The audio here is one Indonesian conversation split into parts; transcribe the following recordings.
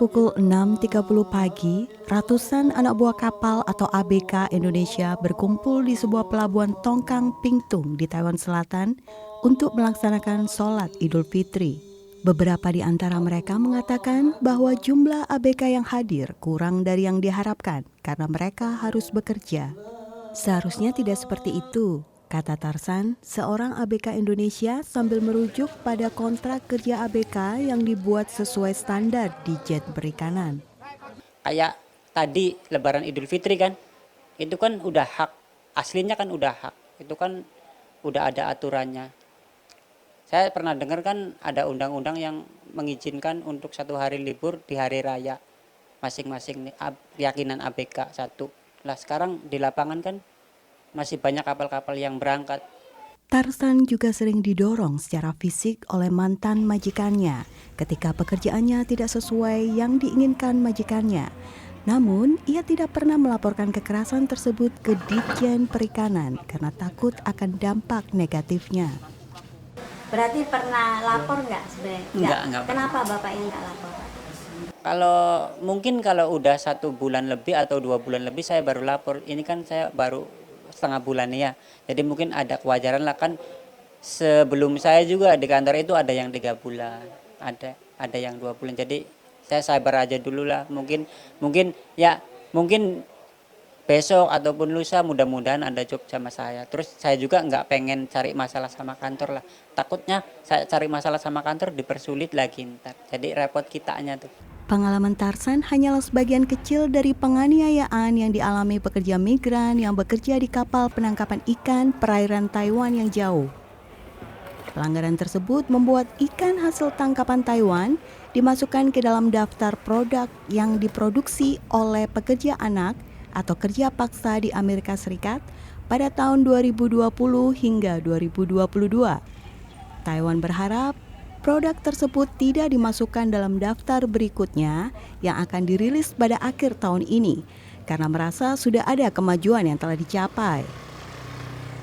pukul 6.30 pagi, ratusan anak buah kapal atau ABK Indonesia berkumpul di sebuah pelabuhan Tongkang Pingtung di Taiwan Selatan untuk melaksanakan sholat Idul Fitri. Beberapa di antara mereka mengatakan bahwa jumlah ABK yang hadir kurang dari yang diharapkan karena mereka harus bekerja. Seharusnya tidak seperti itu, kata Tarsan, seorang ABK Indonesia sambil merujuk pada kontrak kerja ABK yang dibuat sesuai standar di Jet Perikanan. Kayak tadi Lebaran Idul Fitri kan, itu kan udah hak, aslinya kan udah hak, itu kan udah ada aturannya. Saya pernah dengar kan ada undang-undang yang mengizinkan untuk 1 hari libur di hari raya masing-masing keyakinan ABK satu. Lah sekarang di lapangan kan masih banyak kapal-kapal yang berangkat. Tarsan juga sering didorong secara fisik oleh mantan majikannya ketika pekerjaannya tidak sesuai yang diinginkan majikannya. Namun, ia tidak pernah melaporkan kekerasan tersebut ke Ditjen Perikanan karena takut akan dampak negatifnya. Berarti pernah lapor nggak sebenarnya? Enggak. Kenapa Bapak yang nggak lapor? Kalau udah 1 bulan lebih atau 2 bulan lebih saya baru lapor. Ini kan saya baru setengah bulan ya. Jadi mungkin ada kewajaran lah kan. Sebelum saya juga di kantor itu ada yang 3 bulan, ada yang 2 bulan. Jadi saya sabar aja dulu lah. Mungkin besok ataupun lusa mudah-mudahan ada job sama saya. Terus saya juga nggak pengen cari masalah sama kantor lah. Takutnya saya cari masalah sama kantor dipersulit lagi ntar. Jadi repot kitanya tuh. Pengalaman Tarsan hanyalah sebagian kecil dari penganiayaan yang dialami pekerja migran yang bekerja di kapal penangkapan ikan perairan Taiwan yang jauh. Pelanggaran tersebut membuat ikan hasil tangkapan Taiwan dimasukkan ke dalam daftar produk yang diproduksi oleh pekerja anak atau kerja paksa di Amerika Serikat pada tahun 2020 hingga 2022. Taiwan berharap produk tersebut tidak dimasukkan dalam daftar berikutnya yang akan dirilis pada akhir tahun ini karena merasa sudah ada kemajuan yang telah dicapai.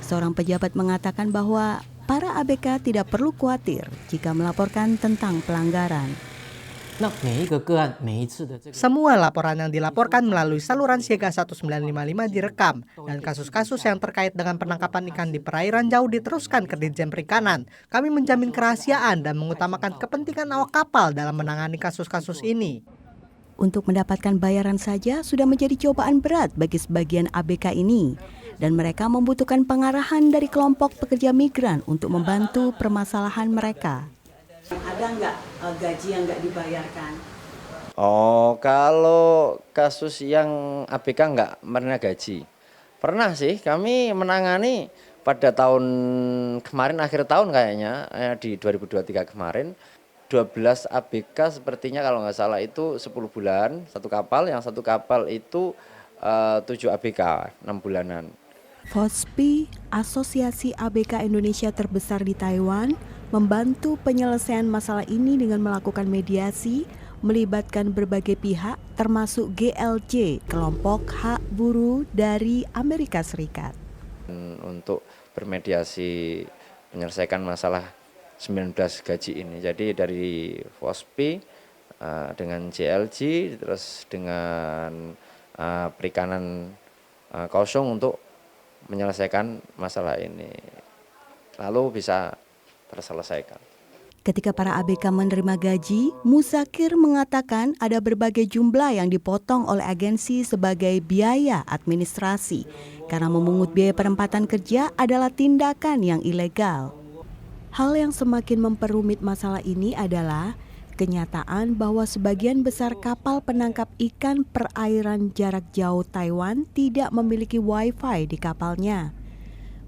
Seorang pejabat mengatakan bahwa para ABK tidak perlu khawatir jika melaporkan tentang pelanggaran. Semua laporan yang dilaporkan melalui saluran Siaga 1955 direkam dan kasus-kasus yang terkait dengan penangkapan ikan di perairan jauh diteruskan ke Ditjen Perikanan. Kami menjamin kerahasiaan dan mengutamakan kepentingan awak kapal dalam menangani kasus-kasus ini. Untuk mendapatkan bayaran saja sudah menjadi cobaan berat bagi sebagian ABK ini dan mereka membutuhkan pengarahan dari kelompok pekerja migran untuk membantu permasalahan mereka. Ada nggak gaji yang nggak dibayarkan? Oh, kalau kasus yang ABK nggak menerima gaji. Pernah sih kami menangani pada tahun kemarin, akhir tahun kayaknya, di 2023 kemarin, 12 ABK sepertinya kalau nggak salah itu 10 bulan, 1 kapal, yang 1 kapal itu 7 ABK, 6 bulanan. FOSPI, Asosiasi ABK Indonesia terbesar di Taiwan, membantu penyelesaian masalah ini dengan melakukan mediasi, melibatkan berbagai pihak termasuk GLJ, kelompok hak buruh dari Amerika Serikat. Untuk bermediasi menyelesaikan masalah 19 gaji ini. Jadi dari FOSPI dengan GLJ terus dengan Perikanan Kaohsiung untuk menyelesaikan masalah ini. Lalu bisa terselesaikan. Ketika para ABK menerima gaji, Muzakir mengatakan ada berbagai jumlah yang dipotong oleh agensi sebagai biaya administrasi karena memungut biaya penempatan kerja adalah tindakan yang ilegal. Hal yang semakin memperumit masalah ini adalah kenyataan bahwa sebagian besar kapal penangkap ikan perairan jarak jauh Taiwan tidak memiliki Wi-Fi di kapalnya.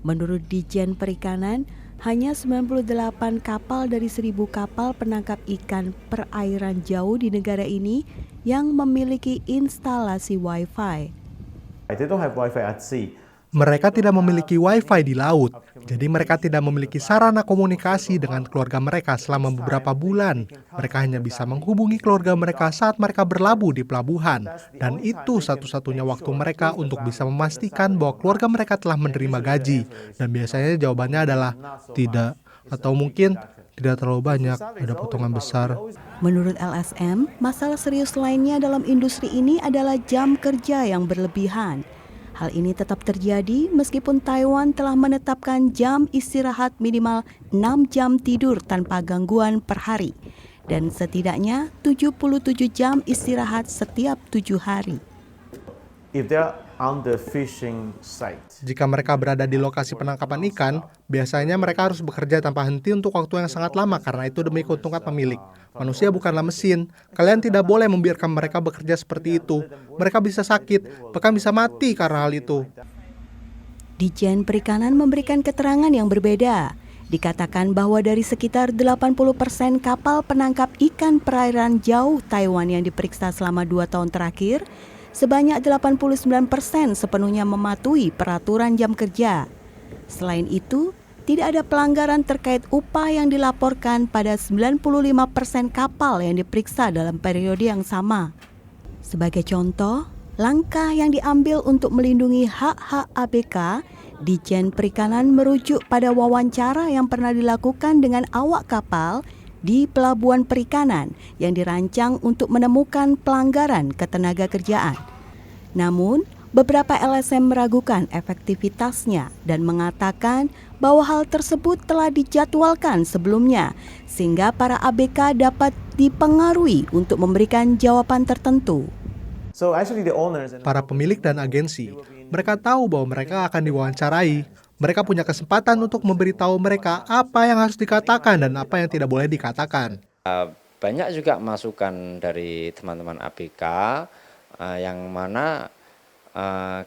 Menurut Ditjen Perikanan, hanya 98 kapal dari 1.000 kapal penangkap ikan perairan jauh di negara ini yang memiliki instalasi Wi-Fi. Mereka tidak memiliki Wi-Fi di laut, jadi mereka tidak memiliki sarana komunikasi dengan keluarga mereka selama beberapa bulan. Mereka hanya bisa menghubungi keluarga mereka saat mereka berlabuh di pelabuhan. Dan itu satu-satunya waktu mereka untuk bisa memastikan bahwa keluarga mereka telah menerima gaji. Dan biasanya jawabannya adalah tidak, atau mungkin tidak terlalu banyak, ada potongan besar. Menurut LSM, masalah serius lainnya dalam industri ini adalah jam kerja yang berlebihan. Hal ini tetap terjadi meskipun Taiwan telah menetapkan jam istirahat minimal 6 jam tidur tanpa gangguan per hari dan setidaknya 77 jam istirahat setiap 7 hari. If they're on the fishing site, Jika mereka berada di lokasi penangkapan ikan, biasanya mereka harus bekerja tanpa henti untuk waktu yang sangat lama karena itu demi keuntungan pemilik. Manusia bukanlah mesin. Kalian tidak boleh membiarkan mereka bekerja seperti itu. Mereka bisa sakit, bahkan bisa mati karena hal itu. Dijen Perikanan memberikan keterangan yang berbeda. Dikatakan bahwa dari sekitar 80% kapal penangkap ikan perairan jauh Taiwan yang diperiksa selama 2 tahun terakhir, sebanyak 89% sepenuhnya mematuhi peraturan jam kerja. Selain itu, tidak ada pelanggaran terkait upah yang dilaporkan pada 95% kapal yang diperiksa dalam periode yang sama. Sebagai contoh, langkah yang diambil untuk melindungi hak-hak ABK, Dijen Perikanan merujuk pada wawancara yang pernah dilakukan dengan awak kapal di pelabuhan perikanan yang dirancang untuk menemukan pelanggaran ketenagakerjaan. Namun, beberapa LSM meragukan efektivitasnya dan mengatakan bahwa hal tersebut telah dijadwalkan sebelumnya sehingga para ABK dapat dipengaruhi untuk memberikan jawaban tertentu. so actually the owners and Para pemilik dan agensi, mereka tahu bahwa mereka akan diwawancarai. Mereka punya kesempatan untuk memberitahu mereka apa yang harus dikatakan dan apa yang tidak boleh dikatakan. Banyak juga masukan dari teman-teman ABK yang mana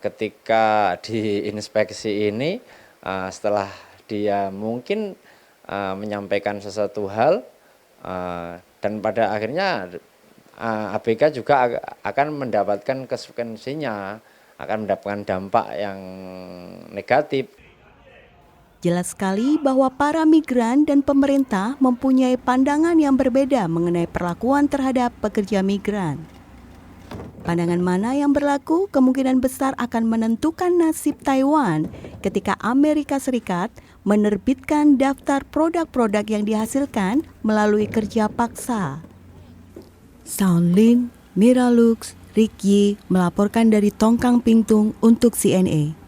ketika diinspeksi ini setelah dia mungkin menyampaikan sesuatu hal dan pada akhirnya ABK juga akan mendapatkan konsekuensinya, akan mendapatkan dampak yang negatif. Jelas sekali bahwa para migran dan pemerintah mempunyai pandangan yang berbeda mengenai perlakuan terhadap pekerja migran. Pandangan mana yang berlaku kemungkinan besar akan menentukan nasib Taiwan ketika Amerika Serikat menerbitkan daftar produk-produk yang dihasilkan melalui kerja paksa. Soundlin, Miralux, Ricky melaporkan dari Tongkang Pingtung untuk CNA.